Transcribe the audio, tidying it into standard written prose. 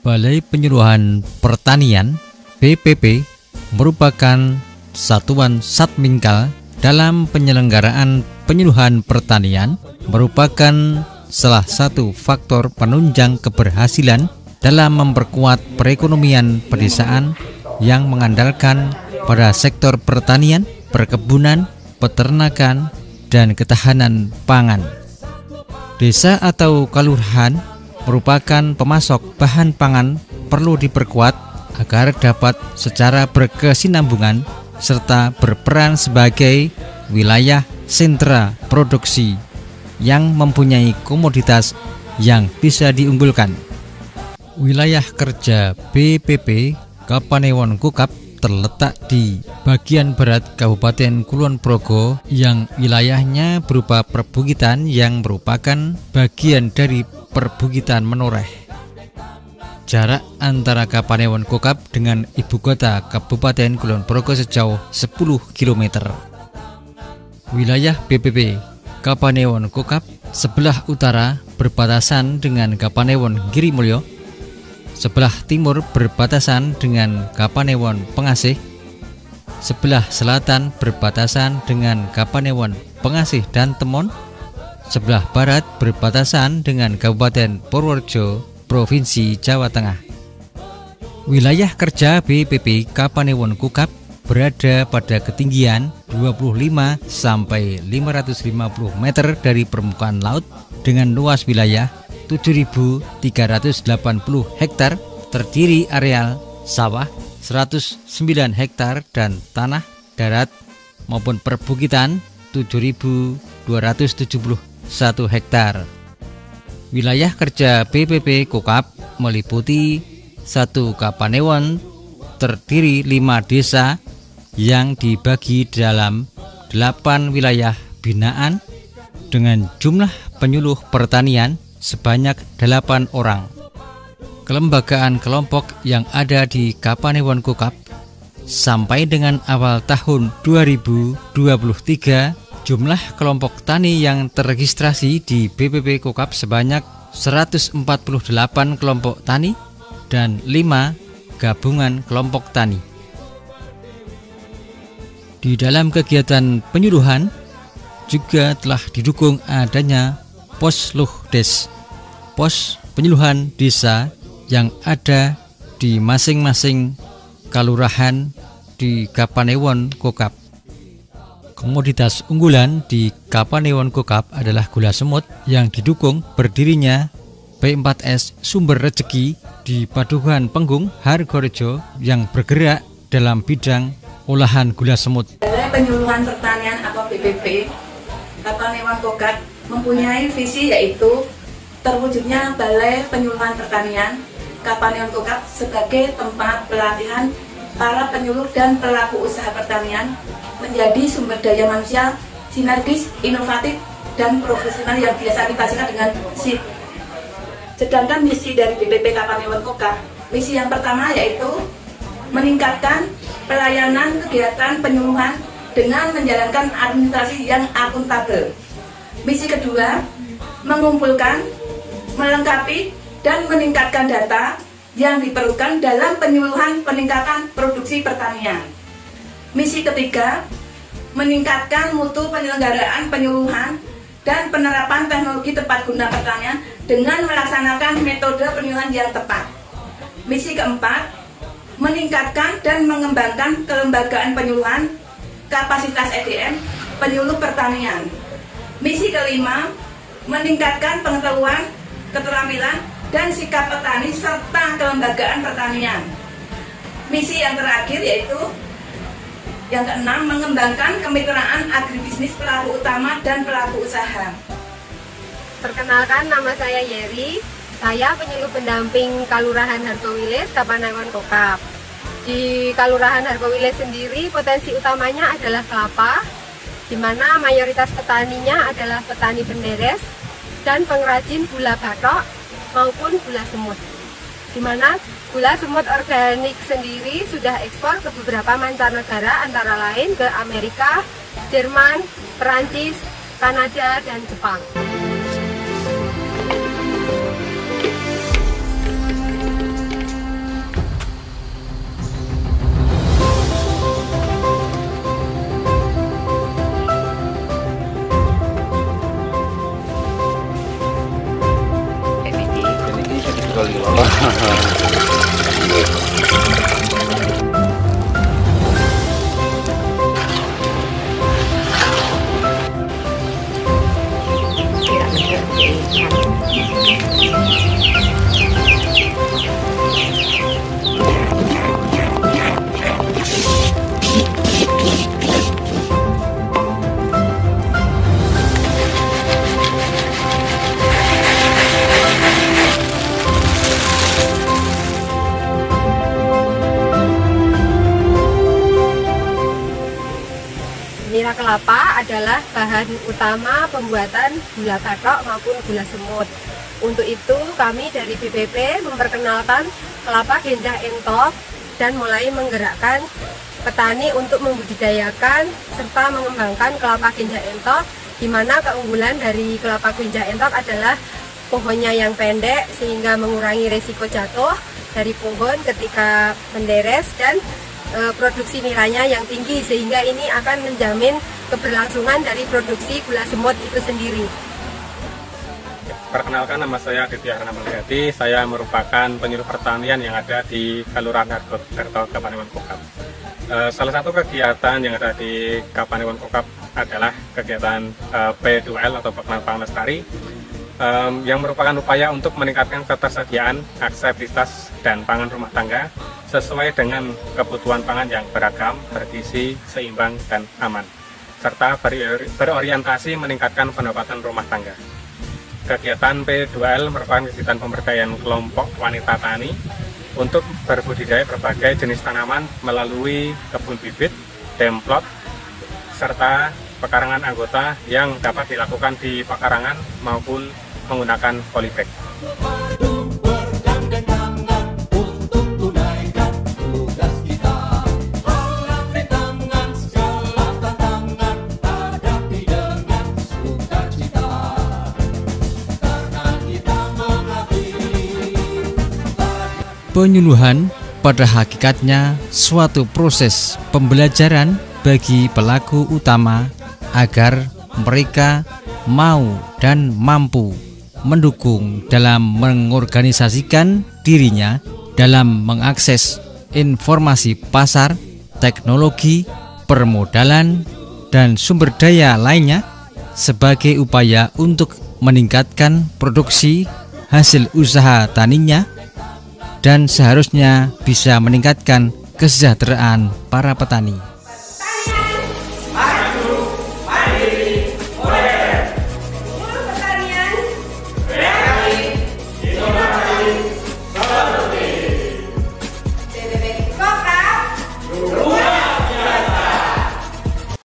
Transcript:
Balai Penyuluhan Pertanian (BPP) merupakan satuan Satmingkal dalam penyelenggaraan penyuluhan pertanian, merupakan salah satu faktor penunjang keberhasilan dalam memperkuat perekonomian pedesaan yang mengandalkan pada sektor pertanian, perkebunan, peternakan, dan ketahanan pangan. Desa atau kalurahan merupakan pemasok bahan pangan, perlu diperkuat agar dapat secara berkesinambungan serta berperan sebagai wilayah sentra produksi yang mempunyai komoditas yang bisa diunggulkan. Wilayah kerja BPP Kapanewon Kokap terletak di bagian barat Kabupaten Kulon Progo yang wilayahnya berupa perbukitan yang merupakan bagian dari perbukitan Menoreh. Jarak antara Kapanewon Kokap dengan ibu kota Kabupaten Kulon Progo sejauh 10 km. Wilayah BPP Kapanewon Kokap sebelah utara berbatasan dengan Kapanewon Girimulyo, sebelah timur berbatasan dengan Kapanewon Pengasih, sebelah selatan berbatasan dengan Kapanewon Pengasih dan Temon, sebelah barat berbatasan dengan Kabupaten Purworejo, Provinsi Jawa Tengah. Wilayah kerja BPP Kapanewon Kokap berada pada ketinggian 25 sampai 550 meter dari permukaan laut dengan luas wilayah 7.380 hektar, terdiri areal sawah 109 hektar dan tanah darat maupun perbukitan 7.271 hektar. Wilayah kerja BPP Kokap meliputi 1 Kapanewon, terdiri 5 desa yang dibagi dalam 8 wilayah binaan dengan jumlah penyuluh pertanian sebanyak 8 orang. Kelembagaan kelompok yang ada di Kapanewon Kokap sampai dengan awal tahun 2023, jumlah kelompok tani yang terregistrasi di BPP Kokap sebanyak 148 kelompok tani dan 5 gabungan kelompok tani. Di dalam kegiatan penyuluhan juga telah didukung adanya Posluhdes, pos penyuluhan desa yang ada di masing-masing kalurahan di Kapanewon Kokap. Komoditas unggulan di Kapanewon Kokap adalah gula semut yang didukung berdirinya P4S Sumber Rezeki di Padukuhan Penggung, Hargorejo yang bergerak dalam bidang olahan gula semut. Balai Penyuluhan Pertanian atau BPP Kapanewon Kokap mempunyai visi yaitu terwujudnya Balai Penyuluhan Pertanian Kapanewon Kokap sebagai tempat pelatihan para penyuluh dan pelaku usaha pertanian menjadi sumber daya manusia sinergis, inovatif, dan profesional yang biasa kita singkat dengan SIP. Sedangkan misi dari BPP Kapanewon Kokap, misi yang pertama yaitu meningkatkan pelayanan kegiatan penyuluhan dengan menjalankan administrasi yang akuntabel. Misi kedua, mengumpulkan, melengkapi, dan meningkatkan data yang diperlukan dalam penyuluhan peningkatan produksi pertanian. Misi ketiga, meningkatkan mutu penyelenggaraan penyuluhan dan penerapan teknologi tepat guna pertanian dengan melaksanakan metode penyuluhan yang tepat. Misi keempat, meningkatkan dan mengembangkan kelembagaan penyuluhan, kapasitas SDM, penyuluh pertanian. Misi kelima, meningkatkan pengetahuan, keterampilan, dan sikap petani serta kelembagaan pertanian. Misi yang terakhir yaitu yang keenam, mengembangkan kemitraan agribisnis pelaku utama dan pelaku usaha. Perkenalkan, nama saya Yeri. Saya penyuluh pendamping Kalurahan Hargowilis Kapanewon Kokap. Di Kalurahan Hargowilis sendiri potensi utamanya adalah kelapa, di mana mayoritas petaninya adalah petani penderes dan pengrajin gula batok maupun gula semut. Di mana gula semut organik sendiri sudah ekspor ke beberapa mancanegara antara lain ke Amerika, Jerman, Perancis, Kanada, dan Jepang. kali. Nira kelapa adalah bahan utama pembuatan gula katok maupun gula semut. Untuk itu kami dari BPP memperkenalkan kelapa ganja entok dan mulai menggerakkan petani untuk membudidayakan serta mengembangkan kelapa ganja entok, di mana keunggulan dari kelapa ganja entok adalah pohonnya yang pendek sehingga mengurangi resiko jatuh dari pohon ketika menderes, dan produksi niranya yang tinggi sehingga ini akan menjamin keberlangsungan dari produksi gula semut itu sendiri. Perkenalkan, nama saya Aditya Harna Mulyadi. Saya merupakan penyuluh pertanian yang ada di Kelurahan Hargokerto, Kapanewon Kokap. Salah satu kegiatan yang ada di Kapanewon Kokap adalah kegiatan P2L atau Pengenalan Pangan Lestari, yang merupakan upaya untuk meningkatkan ketersediaan, aksesibilitas, dan pangan rumah tangga sesuai dengan kebutuhan pangan yang beragam, bergizi, seimbang, dan aman, serta berorientasi meningkatkan pendapatan rumah tangga. Kegiatan P2L merupakan kegiatan pemberdayaan kelompok wanita tani untuk berbudidaya berbagai jenis tanaman melalui kebun bibit, demplot, serta pekarangan anggota yang dapat dilakukan di pekarangan maupun menggunakan polybag. Penyuluhan pada hakikatnya suatu proses pembelajaran bagi pelaku utama agar mereka mau dan mampu mendukung dalam mengorganisasikan dirinya dalam mengakses informasi pasar, teknologi, permodalan, dan sumber daya lainnya sebagai upaya untuk meningkatkan produksi hasil usaha taninya, dan seharusnya bisa meningkatkan kesejahteraan para petani.